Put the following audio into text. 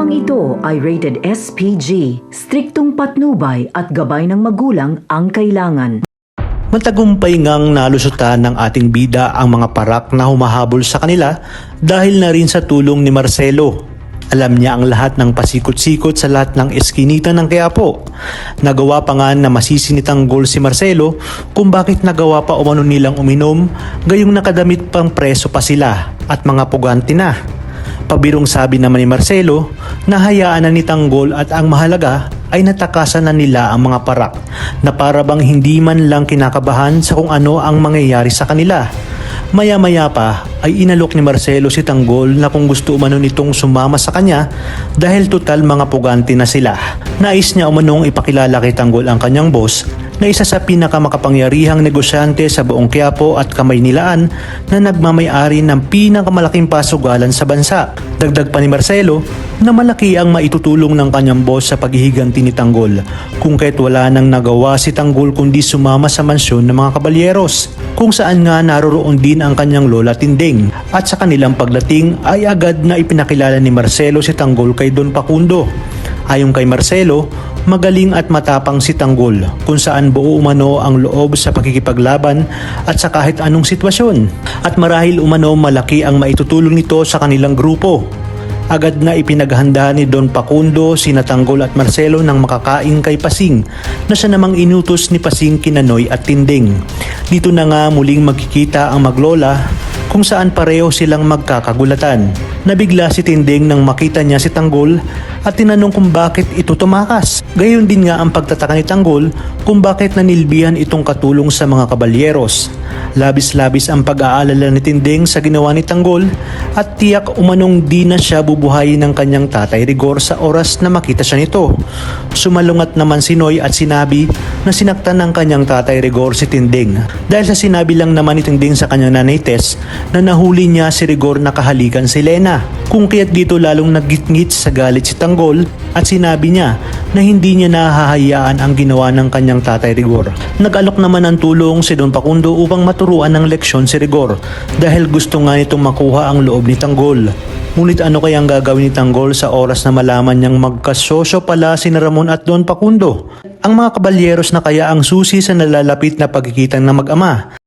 Programang ito ay rated SPG, striktong patnubay at gabay ng magulang ang kailangan. Matagumpay ngang nalusutan ng ating bida ang mga parak na humahabol sa kanila dahil na rin sa tulong ni Marcelo. Alam niya ang lahat ng pasikot-sikot sa lahat ng eskinita ng Quiapo. Nagawa pa nga na masisinitang gol si Marcelo kung bakit nagawa pa umano nilang uminom, gayong nakadamit pang preso pa sila at mga pugante na. Pabirong sabi naman ni Marcelo na hayaan na ni Tanggol at ang mahalaga ay natakasan na nila ang mga parak na para bang hindi man lang kinakabahan sa kung ano ang mangyayari sa kanila. Maya-maya pa ay inalok ni Marcelo si Tanggol na kung gusto umano nitong sumama sa kanya dahil total mga pugante na sila. Nais niya umanong ipakilala kay Tanggol ang kanyang boss na isa sa pinakamakapangyarihang negosyante sa buong Quiapo at Kamaynilaan na nagmamay-ari ng pinakamalaking pasugalan sa bansa. Dagdag pa ni Marcelo na malaki ang maitutulong ng kanyang boss sa paghihiganti ni Tanggol kung kahit wala nang nagawa si Tanggol kundi sumama sa mansyon ng mga kabalyeros kung saan nga naroroon din ang kanyang lola Tinding at sa kanilang pagdating ay agad na ipinakilala ni Marcelo si Tanggol kay Don Facundo. Ayon kay Marcelo, magaling at matapang si Tanggol kung saan buo umano ang loob sa pagkikipaglaban at sa kahit anong sitwasyon at marahil umano malaki ang maitutulong nito sa kanilang grupo. Agad na ipinaghanda ni Don Facundo sina Tanggol at Marcelo ng makakain kay Pasing na siya namang inutos ni Pasing kina Noy at Tinding. Dito na nga muling magkikita ang maglola kung saan pareho silang magkakagulatan. Nabigla si Tinding nang makita niya si Tanggol at tinanong kung bakit ito tumakas. Gayon din nga ang pagtataka ni Tanggol kung bakit nanilbihan itong katulong sa mga kabalyeros. Labis-labis ang pag-aalala ni Tinding sa ginawa ni Tanggol at tiyak umanong di na siya bubuhayin ng kanyang tatay Rigor sa oras na makita siya nito. Sumalungat naman si Noy at sinabi na sinaktan ng kanyang tatay Rigor si Tinding dahil sa sinabi lang naman ni Tinding sa kanyang nanay Tess na nahuli niya si Rigor na kahalikan si Lena. Kung kaya't dito lalong naggitngit sa galit si Tanggol at sinabi niya na hindi niya nahahayaan ang ginawa ng kanyang tatay Rigor. Nag-alok naman ng tulong si Don Facundo upang maturuan ng leksyon si Rigor dahil gusto nga nitong makuha ang loob ni Tanggol. Ngunit ano kayang gagawin ni Tanggol sa oras na malaman niyang magkasosyo pala si Ramon at Don Facundo? Ang mga kabalyeros na kaya ang susi sa nalalapit na pagkikitang ng mag-ama